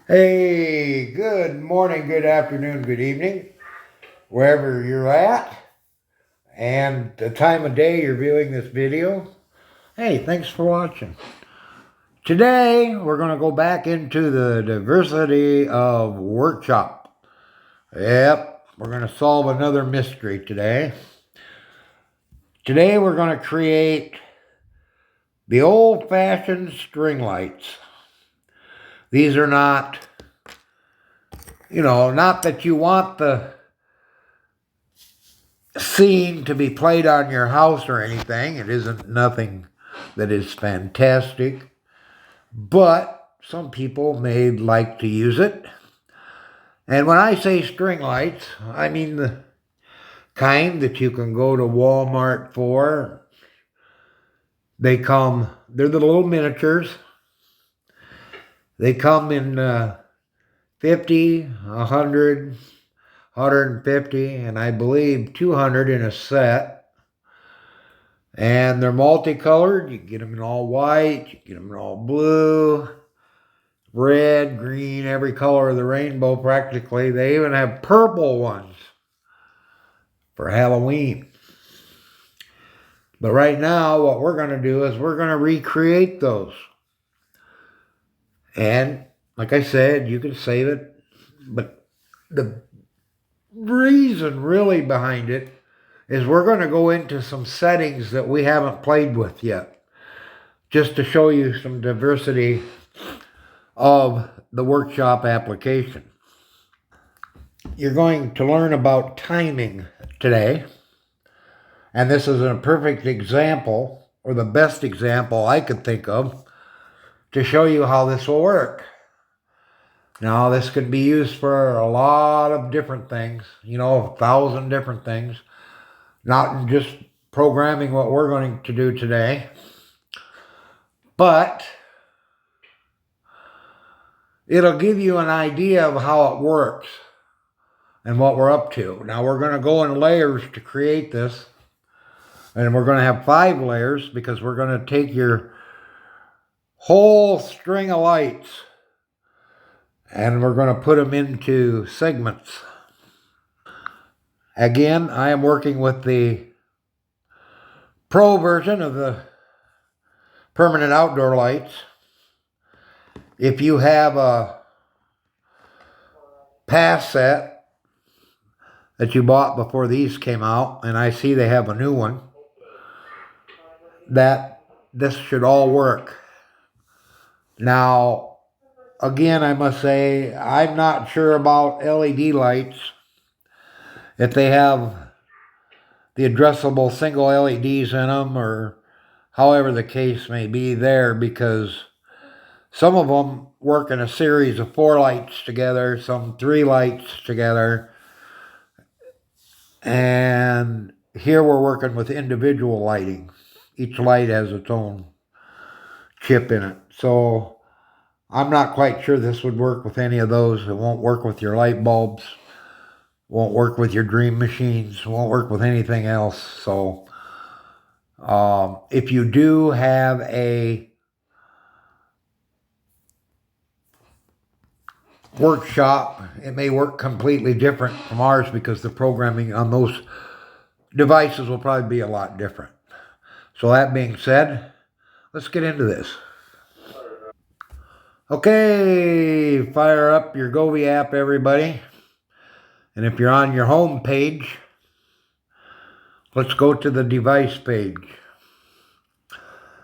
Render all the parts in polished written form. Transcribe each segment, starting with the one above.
Hey, good morning, good afternoon, good evening, wherever you're at, and the time of day you're viewing this video. Hey, thanks for watching. Today, we're going to go back into the diversity of WoRkShOp. Yep, we're going to solve another mystery today. Today, we're going to create the old-fashioned string lights. These are not, not that you want the scene to be played on your house or anything. It isn't nothing that is fantastic, but some people may like to use it. And when I say string lights, I mean the kind that you can go to Walmart for. They're the little miniatures. They come in 50, 100, 150, and I believe 200 in a set. And they're multicolored. You can get them in all white, you can get them in all blue, red, green, every color of the rainbow practically. They even have purple ones for Halloween. But right now, what we're going to do is we're going to recreate those. And like I said, you can save it. But the reason really behind it is we're going to go into some settings that we haven't played with yet, just to show you some diversity of the WoRkShOp application. You're going to learn about timing today, and this is a perfect example, or the best example I could think of, to show you how this will work. Now, this could be used for a lot of different things, 1,000 different things, not just programming what we're going to do today, but it'll give you an idea of how it works and what we're up to. Now, we're going to go in layers to create this, and we're going to have 5 layers because we're going to take your whole string of lights and we're going to put them into segments. Again, I am working with the Pro version of the permanent outdoor lights. If you have a past set that you bought before these came out, and I see they have a new one, that this should all work. Now, again, I must say, I'm not sure about LED lights, if they have the addressable single LEDs in them, or however the case may be there, because some of them work in a series of 4 lights together, some 3 lights together, and here we're working with individual lighting. Each light has its own chip in it. So I'm not quite sure this would work with any of those. It won't work with your light bulbs. Won't work with your dream machines. Won't work with anything else. So if you do have a WoRkShOp, it may work completely different from ours because the programming on those devices will probably be a lot different. So that being said, let's get into this. Okay, fire up your Govee app, everybody. And if you're on your home page, let's go to the device page.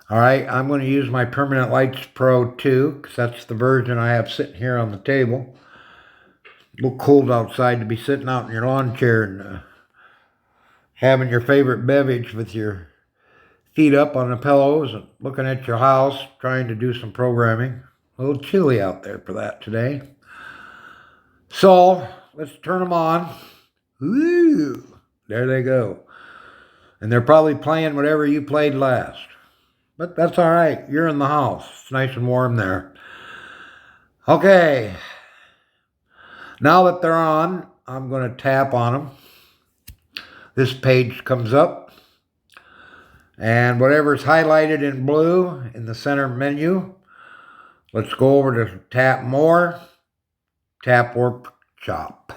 All right, I'm going to use my Permanent Lights Pro 2, because that's the version I have sitting here on the table. A little cold outside to be sitting out in your lawn chair and having your favorite beverage with your feet up on the pillows and looking at your house, trying to do some programming. A little chilly out there for that today. So, let's turn them on. Woo! There they go. And they're probably playing whatever you played last. But that's all right. You're in the house. It's nice and warm there. Okay. Now that they're on, I'm going to tap on them. This page comes up. And whatever's highlighted in blue in the center menu, let's go over to tap more. tap WoRkShOp.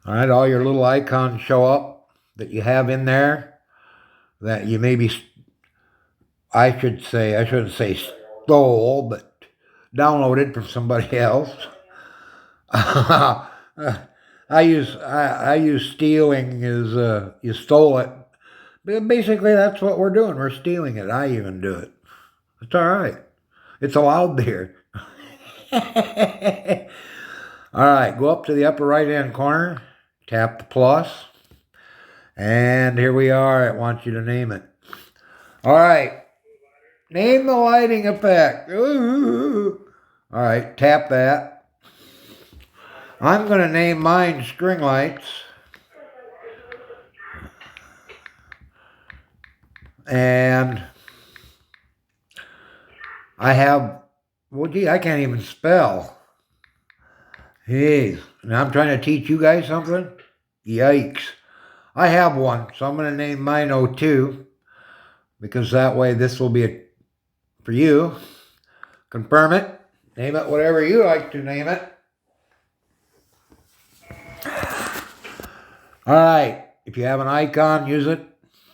All right, all your little icons show up that you have in there that you maybe, I shouldn't say stole, but downloaded from somebody else. I use stealing as you stole it. But basically, that's what we're doing. We're stealing it. I even do it. It's all right. It's allowed there. All right, go up to the upper right-hand corner, tap the plus, and here we are. It wants you to name it. All right, name the lighting effect. Ooh. All right, tap that. I'm going to name mine string lights. And I have, well, gee, I can't even spell. Hey, and I'm trying to teach you guys something? Yikes. I have one, so I'm going to name mine O2, because that way this will be for you. Confirm it. Name it whatever you like to name it. All right. If you have an icon, use it.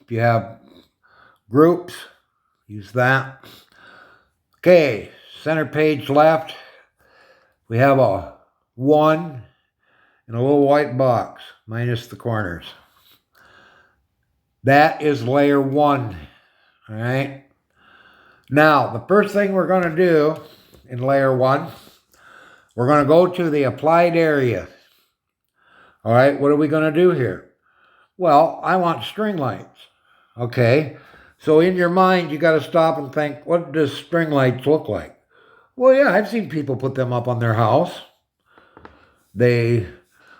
If you have groups, use that. Okay, center page left. We have a 1 and a little white box, minus the corners. That is layer 1. All right. Now, the first thing we're going to do in layer 1, we're going to go to the applied area. All right, what are we going to do here? Well, I want string lights. Okay, so in your mind, you got to stop and think, what does string lights look like? Well, yeah, I've seen people put them up on their house. They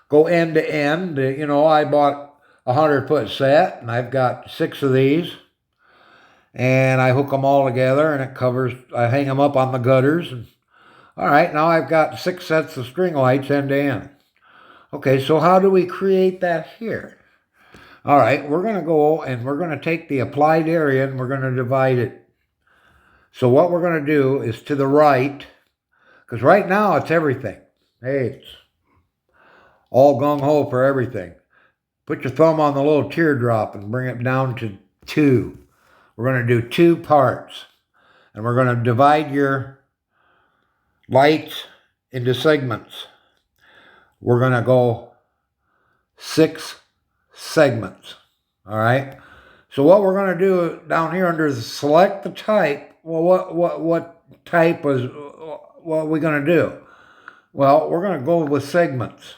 go end to end. You know, I bought a 100-foot set, and I've got 6 of these. And I hook them all together, and it covers, I hang them up on the gutters. And, all right, now I've got 6 sets of string lights end to end. Okay, so how do we create that here? All right, we're going to go and we're going to take the applied area and we're going to divide it. So what we're going to do is to the right, because right now it's everything. Hey, it's all gung-ho for everything. Put your thumb on the little teardrop and bring it down to 2. We're going to do 2 parts. And we're going to divide your lights into segments. We're going to go 6 segments. All right. So what we're going to do down here under the select the type. Well, what type is what are we going to do? Well, we're going to go with segments.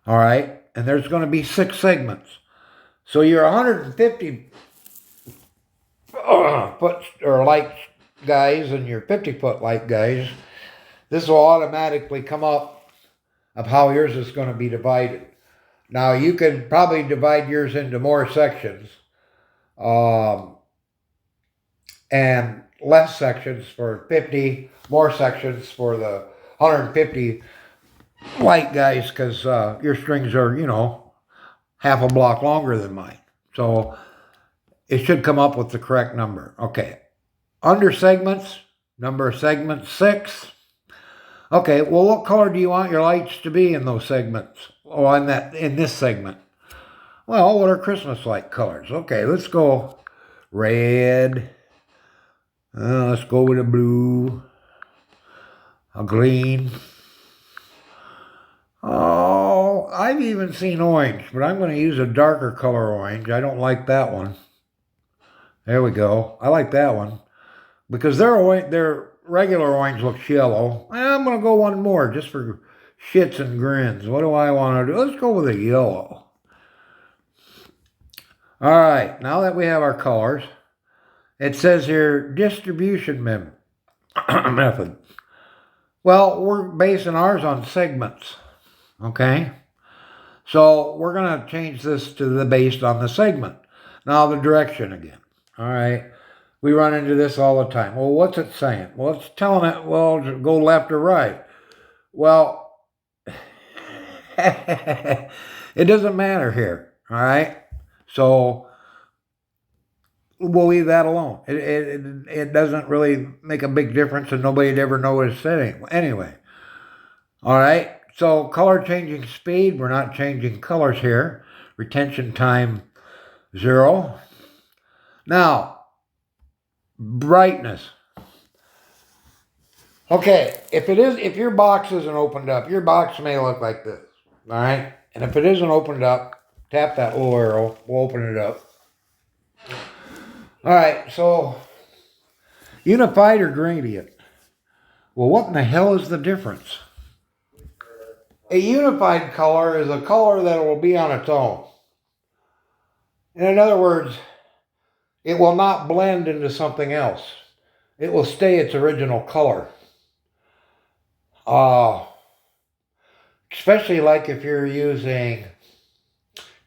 All right. And there's going to be 6 segments. So your 150 foot or light guys and your 50-foot light guys, this will automatically come up of how yours is going to be divided. Now, you can probably divide yours into more sections and less sections for 50, more sections for the 150 light guys, because your strings are, you know, half a block longer than mine. So it should come up with the correct number. Okay. Under segments, number of segments 6. Okay, well, what color do you want your lights to be in those segments? Oh, in this segment. Well, what are Christmas light colors? Okay, let's go red. Let's go with a blue, a green. Oh, I've even seen orange, but I'm going to use a darker color orange. I don't like that one. There we go. I like that one because their regular orange looks yellow. I'm going to go one more just for shits and grins. What do I want to do? Let's go with a yellow. All right, now that we have our colors, it says here distribution method. Well, we're basing ours on segments, okay? So we're going to change this to the based on the segment. Now the direction again, all right? We run into this all the time. Well, what's it saying? Well, it's telling it, well, go left or right. Well, it doesn't matter here, all right? So we'll leave that alone. It doesn't really make a big difference, and nobody'd ever notice it anyway. All right, so color changing speed, we're not changing colors here. Retention time, 0. Now, brightness. Okay, if your box isn't opened up, your box may look like this. All right, and if it isn't opened up, tap that little arrow, we'll open it up. All right, so unified or gradient? Well, what in the hell is the difference? A unified color is a color that will be on its own. In other words, it will not blend into something else. It will stay its original color. Especially like if you're using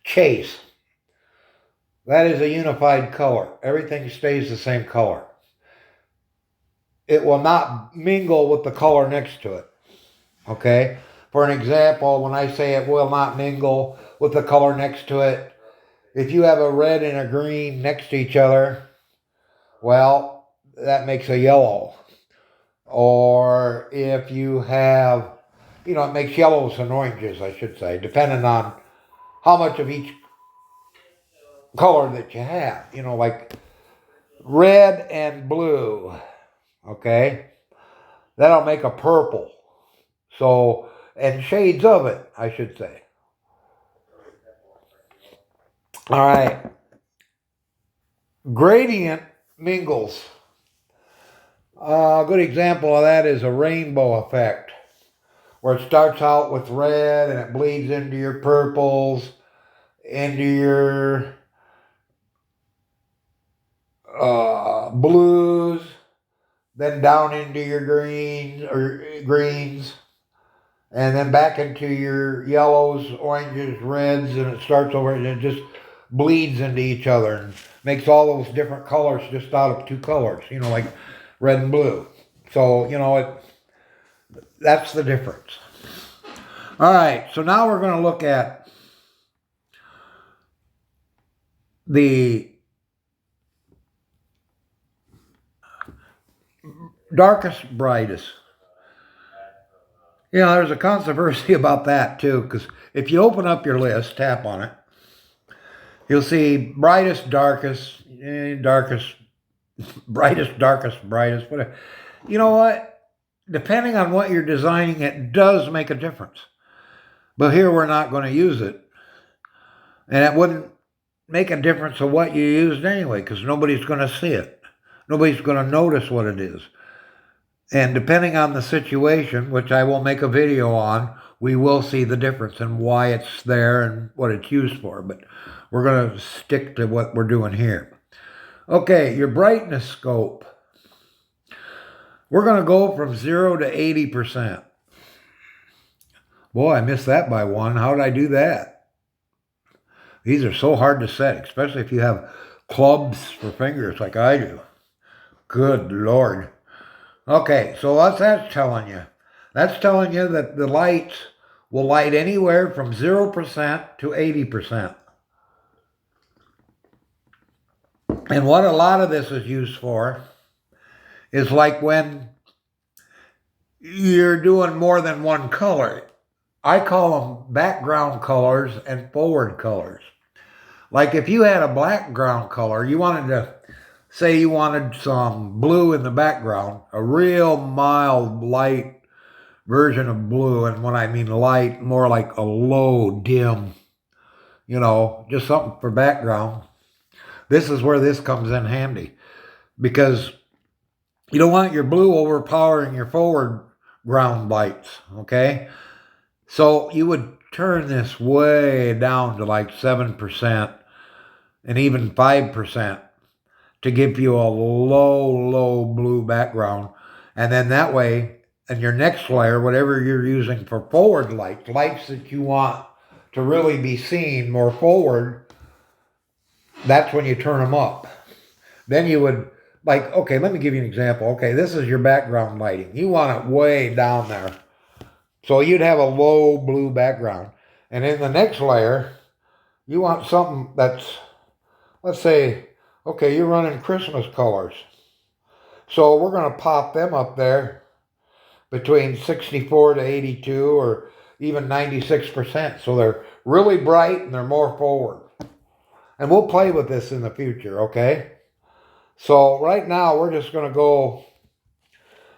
Chase. That is a unified color. Everything stays the same color. It will not mingle with the color next to it. Okay? For an example, when I say it will not mingle with the color next to it, if you have a red and a green next to each other, well, that makes a yellow. Or if you have, it makes yellows and oranges, I should say, depending on how much of each color that you have. Like red and blue, okay? That'll make a purple. So, and shades of it, I should say. All right. Gradient mingles. A good example of that is a rainbow effect, where it starts out with red and it bleeds into your purples, into your blues, then down into your greens, and then back into your yellows, oranges, reds, and it starts over and it just bleeds into each other and makes all those different colors just out of two colors, like red and blue. So, that's the difference. All right, so now we're going to look at the darkest, brightest. There's a controversy about that too, because if you open up your list, tap on it, you'll see brightest, darkest, darkest, brightest, darkest, brightest, whatever. You know what? Depending on what you're designing, it does make a difference. But here we're not going to use it. And it wouldn't make a difference of what you used anyway, because nobody's going to see it. Nobody's going to notice what it is. And depending on the situation, which I will make a video on, we will see the difference and why it's there and what it's used for. But we're going to stick to what we're doing here. Okay, your brightness scope. We're going to go from 0 to 80%. Boy, I missed that by 1. How did I do that? These are so hard to set, especially if you have clubs for fingers like I do. Good Lord. Okay, so what's that telling you? That's telling you that the lights will light anywhere from 0% to 80%. And what a lot of this is used for is like when you're doing more than one color. I call them background colors and forward colors. Like if you had a background color, you wanted some blue in the background, a real mild, light version of blue. And when I mean light, more like a low, dim, just something for background. This is where this comes in handy, because you don't want your blue overpowering your foreground lights, okay? So you would turn this way down to like 7% and even 5% to give you a low blue background. And then that way, in your next layer, whatever you're using for forward lights that you want to really be seen more forward, that's when you turn them up. Then you would, okay, let me give you an example. Okay, this is your background lighting. You want it way down there. So you'd have a low blue background. And in the next layer, you want something that's, let's say, okay, you're running Christmas colors. So we're going to pop them up there between 64 to 82 or even 96%. So they're really bright and they're more forward. And we'll play with this in the future, okay? So right now we're just going to go,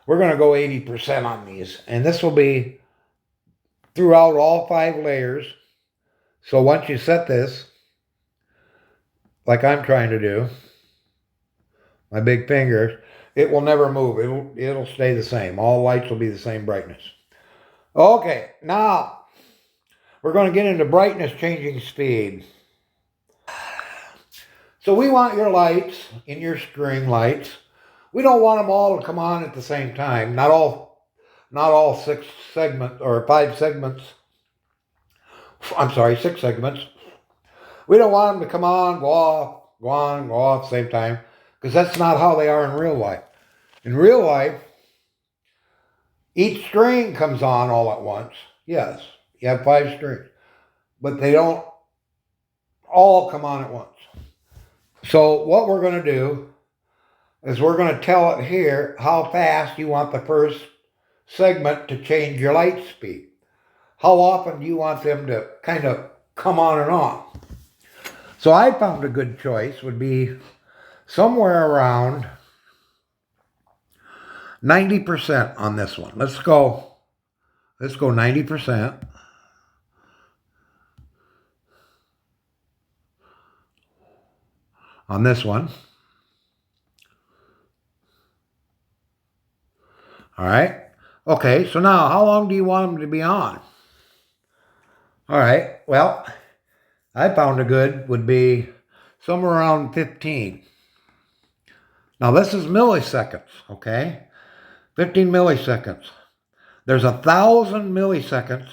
we're going to go 80% on these. And this will be throughout all 5 layers. So once you set this, like I'm trying to do, my big finger, it will never move. It'll stay the same. All lights will be the same brightness. Okay, now we're going to get into brightness changing speed. So we want your lights in your string lights. We don't want them all to come on at the same time. Not all 6 segments or 5 segments. I'm sorry, 6 segments. We don't want them to come on, go off, go on, go off at the same time, because that's not how they are in real life. In real life, each string comes on all at once. Yes, you have 5 strings, but they don't all come on at once. So what we're going to do is we're going to tell it here how fast you want the first segment to change your light speed. How often do you want them to kind of come on and off? So I found a good choice would be somewhere around 90% on this one. Let's go 90% on this one. All right. Okay, so now how long do you want them to be on? All right, well, I found a good would be somewhere around 15. Now this is milliseconds, okay? 15 milliseconds. There's 1,000 milliseconds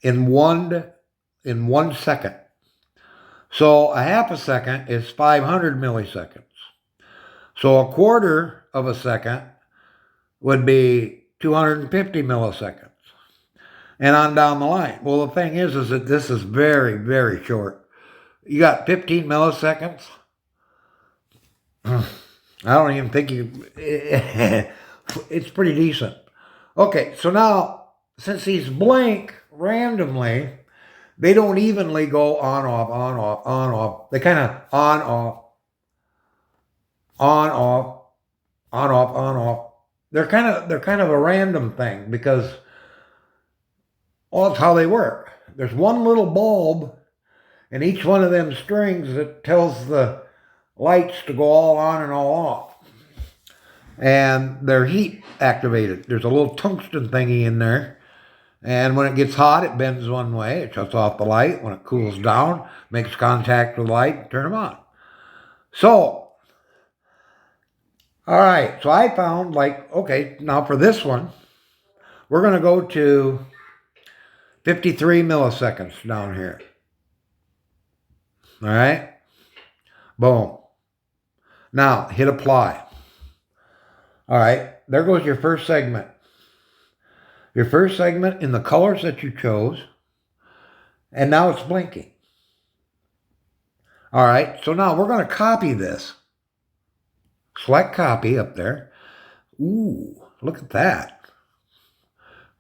in one second. So a half a second is 500 milliseconds. So a quarter of a second would be 250 milliseconds. And on down the line. Well, the thing is that this is very, very short. You got 15 milliseconds. I don't even think it's pretty decent. Okay, so now, since these blink randomly, they don't evenly go on, off, on, off, on, off. They kind of on, off, on, off, on, off, on, off. They're kind of a random thing because, well, that's how they work. There's one little bulb in each one of them strings that tells the lights to go all on and all off. And they're heat activated. There's a little tungsten thingy in there. And when it gets hot, it bends one way. It shuts off the light. When it cools down, makes contact with the light, turn them on. So, all right. So I found okay, now for this one, we're going to go to 53 milliseconds down here. All right. Boom. Now, hit apply. All right. There goes your first segment. Your first segment in the colors that you chose. And now it's blinking. All right. So now we're going to copy this. Select copy up there. Ooh, look at that.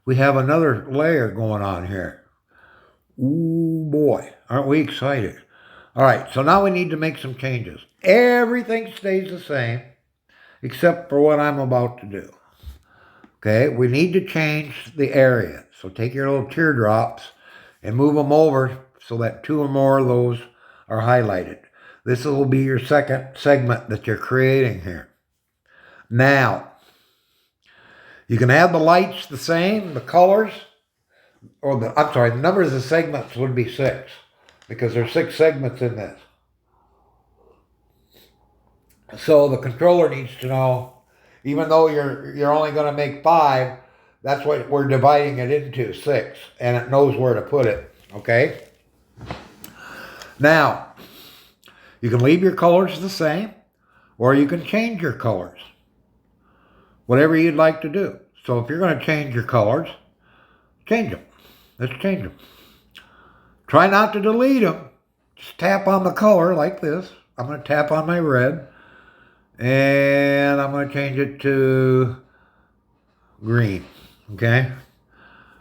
We have another layer going on here. Ooh, boy. Aren't we excited? All right. So now we need to make some changes. Everything stays the same except for what I'm about to do. Okay, we need to change the area. So take your little teardrops and move them over so that 2 or more of those are highlighted. This will be your second segment that you're creating here. Now, you can have the lights the same, the colors, or the number of the segments would be 6 because there's 6 segments in this. So the controller needs to know, even though you're only going to make 5, that's what we're dividing it into, 6, and it knows where to put it, okay? Now, you can leave your colors the same, or you can change your colors. Whatever you'd like to do. So if you're going to change your colors, change them. Let's change them. Try not to delete them. Just tap on the color like this. I'm going to tap on my red. And I'm going to change it to green. Okay.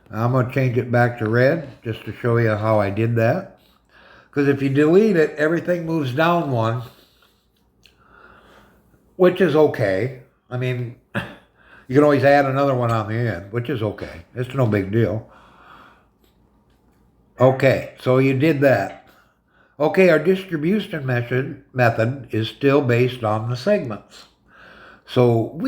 I'm going to change it back to red just to show you how I did that. Because if you delete it, everything moves down one, which is okay. I mean, you can always add another one on the end, which is okay. It's no big deal. Okay, so you did that. Okay, our distribution method is still based on the segments. So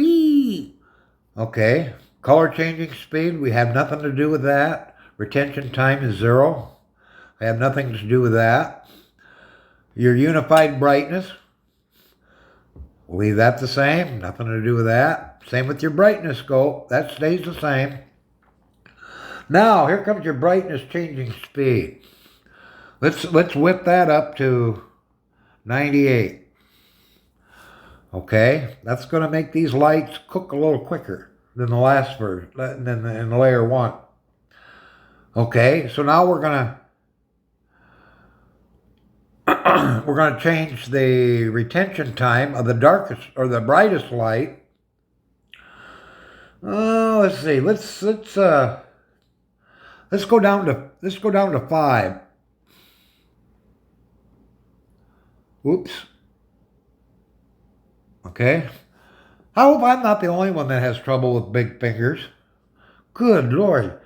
okay, color changing speed, we have nothing to do with that. Retention time is 0. I have nothing to do with that. Your unified brightness, we'll leave that the same, nothing to do with that. Same with your brightness scope, that stays the same. Now, here comes your brightness changing speed. Let's whip that up to 98. Okay, that's going to make these lights cook a little quicker than the last version, than in layer 1. Okay, so now we're going to change the retention time of the darkest or the brightest light. Let's see. Let's go down to 5. Oops. Okay. I hope I'm not the only one that has trouble with big fingers. Good Lord.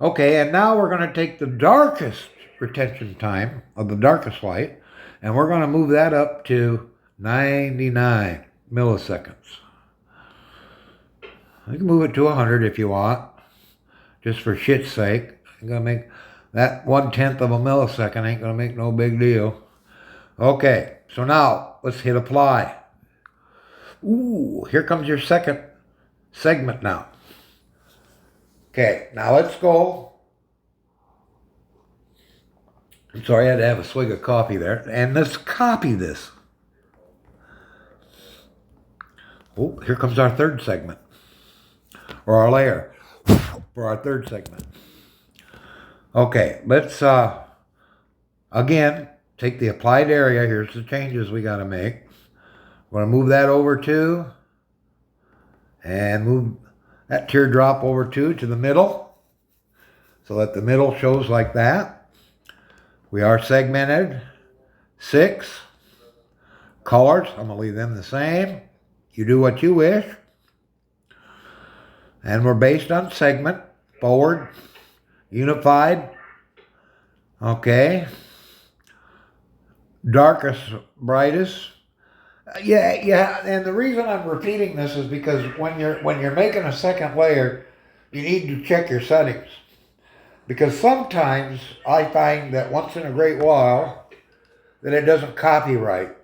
Okay, and now we're going to take the darkest retention time of the darkest light, and we're going to move that up to 99 milliseconds. You can move it to 100 if you want, just for shit's sake. I'm going to make that 1/10 of a millisecond ain't going to make no big deal. Okay, so now let's hit apply. Ooh, here comes your second segment now. Okay, now let's go. I'm sorry, I had to have a swig of coffee there. And let's copy this. Oh, here comes our third segment. Or our layer for our third segment. Okay, let's, again, take the applied area. Here's the changes we got to make. We're going to move that over to, and move that teardrop over to the middle, so that the middle shows like that. We are segmented. 6. Colors, I'm going to leave them the same. You do what you wish. And we're based on segment, forward, unified. Okay. Darkest, brightest. Yeah, and the reason I'm repeating this is because when you're making a second layer, you need to check your settings. Because sometimes I find that once in a great while that it doesn't copy right.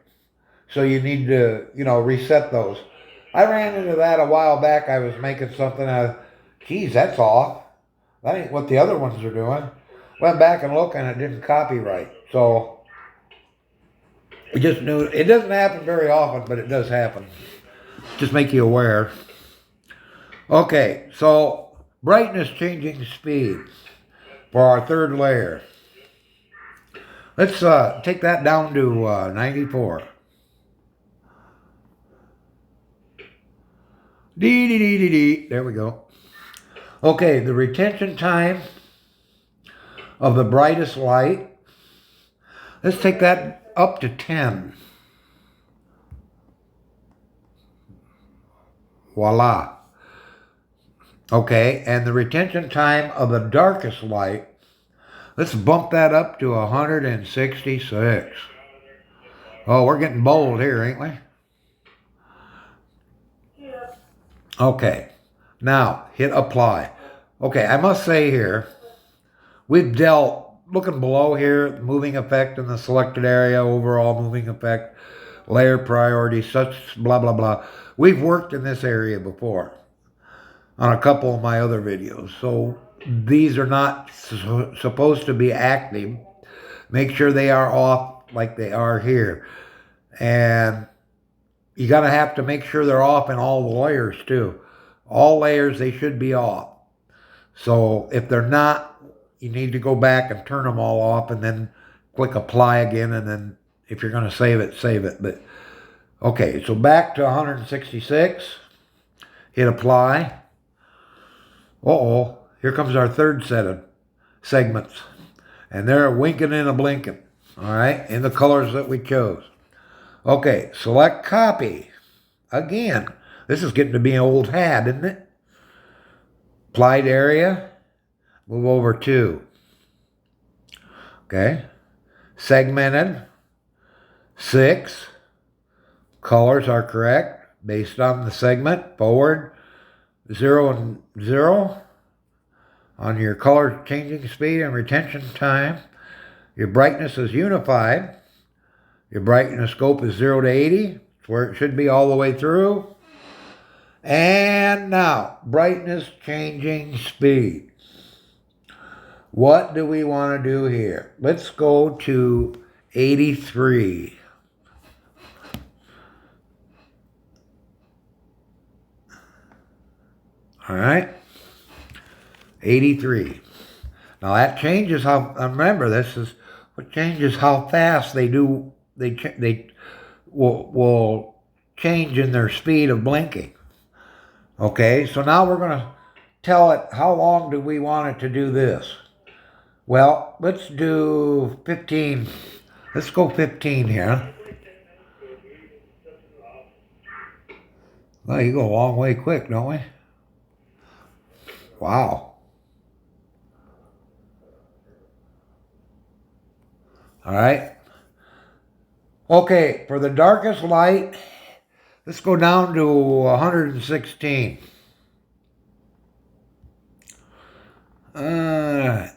So you need to, reset those. I ran into that a while back. I was making something, geez, that's off. That ain't what the other ones are doing. Went back and looked and it didn't copy right. So I just knew, it doesn't happen very often, but it does happen. Just make you aware. Okay, so brightness changing speed for our third layer. Let's take that down to 94. There we go. Okay, the retention time of the brightest light. Let's take that up to 10. Voila. Okay, and the retention time of the darkest light, let's bump that up to 166. Oh, we're getting bold here, ain't we? Okay, now hit apply. Okay, I must say here, we've dealt, looking below here, moving effect in the selected area, overall moving effect, layer priority, such blah, blah, blah. We've worked in this area before on a couple of my other videos. So these are not supposed to be active. Make sure they are off like they are here. And you gotta have to make sure they're off in all the layers too. All layers, they should be off. So if they're not, you need to go back and turn them all off and then click apply again, and then if you're gonna save it, save it. But okay, so back to 166, hit apply. Uh-oh, here comes our third set of segments. And they're winking and a blinking. All right, in the colors that we chose. Okay, select copy. Again, this is getting to be an old hat, isn't it? Applied area, move over 2. Okay, segmented, 6. Colors are correct based on the segment. Forward, 0 and 0. On your color changing speed and retention time, your brightness is unified. Your brightness scope is 0 to 80. It's where it should be all the way through. And now, brightness changing speed. What do we want to do here? Let's go to 83. All right, 83. Now that changes how, remember this is what changes how fast they do, they will change in their speed of blinking. Okay, so now we're going to tell it how long do we want it to do this. Well, let's do 15. Let's go 15 here. Well, you go a long way quick, don't we? Wow. All right. Okay, for the darkest light, let's go down to 116. All right.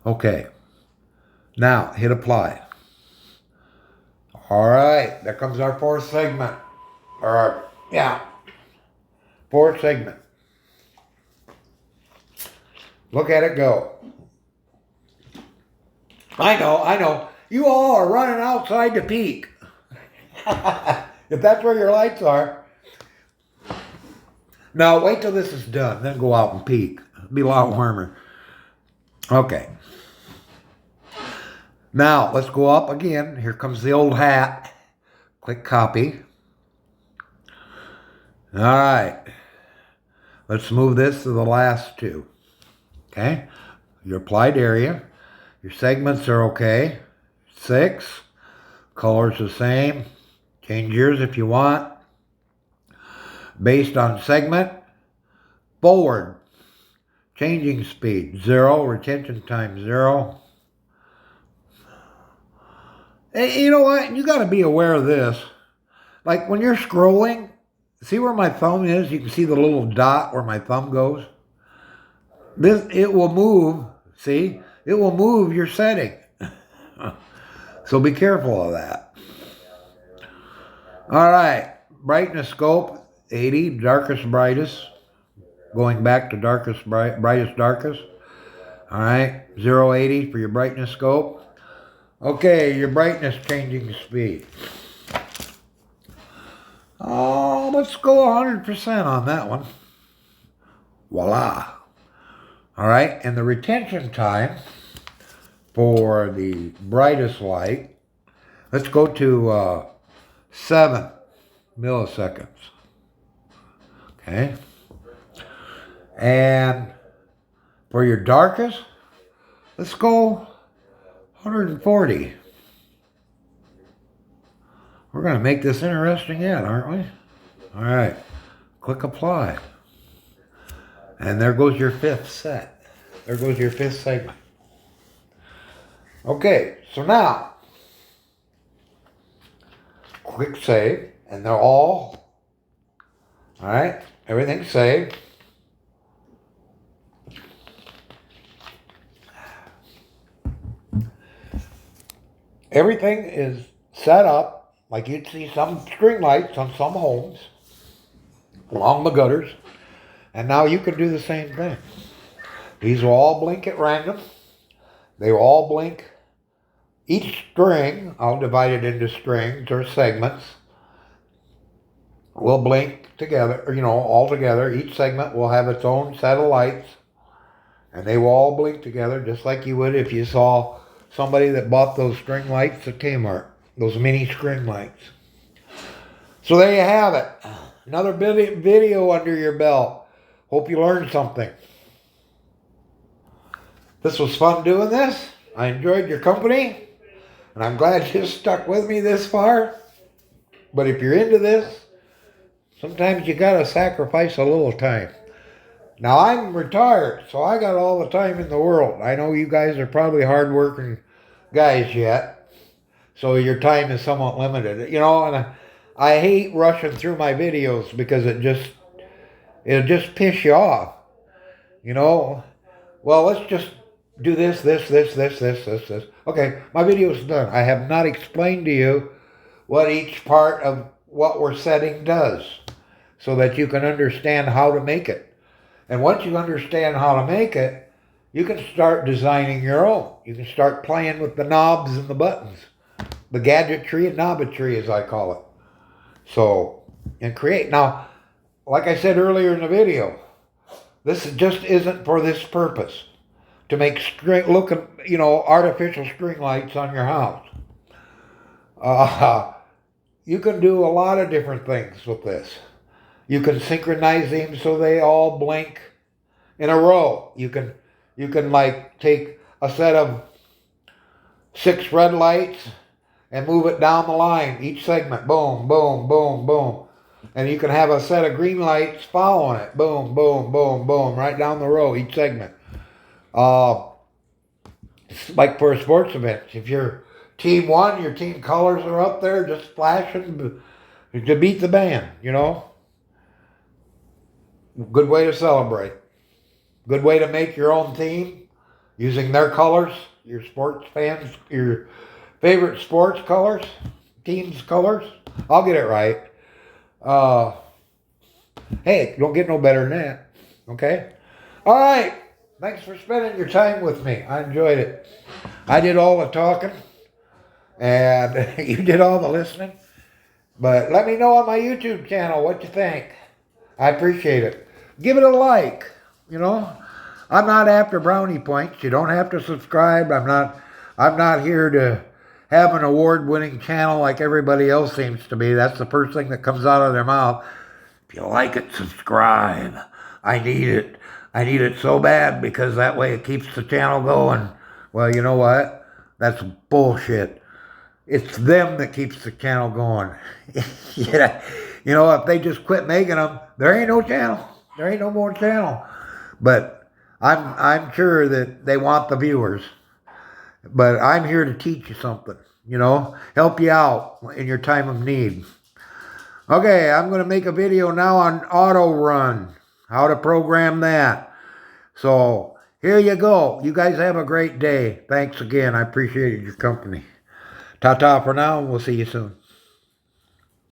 Okay. Now, hit apply. All right, there comes our fourth segment. Fourth segment. Look at it go. I know. You all are running outside to peek. If that's where your lights are. Now, wait till this is done, then go out and peek. It'll be a lot warmer. Okay. Now, let's go up again. Here comes the old hat. Click copy. All right. Let's move this to the last 2. Okay. Your applied area. Your segments are okay. 6. Colors the same. Change yours if you want. Based on segment. Forward. Changing speed. 0. Retention time 0. Hey, you know what? You got to be aware of this. Like when you're scrolling, see where my thumb is? You can see the little dot where my thumb goes. It will move. See? It will move your setting. So be careful of that. All right. Brightness scope, 80. Darkest, brightest. Going back to darkest, brightest, darkest. All right. 0, 80 for your brightness scope. Okay, your brightness changing speed. Oh, let's go 100% on that one. Voila. All right, and the retention time for the brightest light, let's go to 7 milliseconds. Okay. And for your darkest, let's go 140. We're going to make this interesting yet, aren't we? All right. Click apply. And there goes your 5th set. There goes your 5th segment. Okay, so now, click save, and they're all right, everything's saved. Everything is set up like you'd see some string lights on some homes along the gutters. And now you can do the same thing. These will all blink at random. They will all blink. Each string, I'll divide it into strings or segments, will blink together, all together. Each segment will have its own set of lights. And they will all blink together just like you would if you saw somebody that bought those string lights at Kmart. Those mini string lights. So there you have it. Another video under your belt. Hope you learned something. This was fun doing this. I enjoyed your company. And I'm glad you stuck with me this far. But if you're into this, sometimes you gotta sacrifice a little time. Now I'm retired, so I got all the time in the world. I know you guys are probably hardworking guys yet, so your time is somewhat limited. You know, and I hate rushing through my videos because it'll just piss you off. You know, well, let's just do this. Okay, my video's done. I have not explained to you what each part of what we're setting does so that you can understand how to make it. And once you understand how to make it, you can start designing your own. You can start playing with the knobs and the buttons. The gadgetry and knobbetry, as I call it. So, and create. Now, like I said earlier in the video, this just isn't for this purpose. To make artificial string lights on your house. You can do a lot of different things with this. You can synchronize them so they all blink in a row. You can like take a set of 6 red lights and move it down the line, each segment, boom, boom, boom, boom. And you can have a set of green lights following it, boom, boom, boom, boom, right down the row, each segment. It's like for a sports event. If you're team 1, your team colors are up there, just flashing to beat the band, you know. Good way to celebrate. Good way to make your own team using their colors, your sports fans, your favorite sports colors, team's colors. I'll get it right. Hey, don't get no better than that. Okay? All right. Thanks for spending your time with me. I enjoyed it. I did all the talking, and you did all the listening. But let me know on my YouTube channel what you think. I appreciate it. Give it a like, you know. I'm not after brownie points. You don't have to subscribe. I'm not here to have an award-winning channel like everybody else seems to be. That's the first thing that comes out of their mouth. If you like it, subscribe. I need it. I need it so bad because that way it keeps the channel going. Well, you know what? That's bullshit. It's them that keeps the channel going. Yeah. You know, if they just quit making them, there ain't no channel. There ain't no more channel. But I'm sure that they want the viewers. But I'm here to teach you something, you know, help you out in your time of need. Okay, I'm going to make a video now on auto run, how to program that. So here you go. You guys have a great day. Thanks again. I appreciate your company. Ta-ta for now, and we'll see you soon.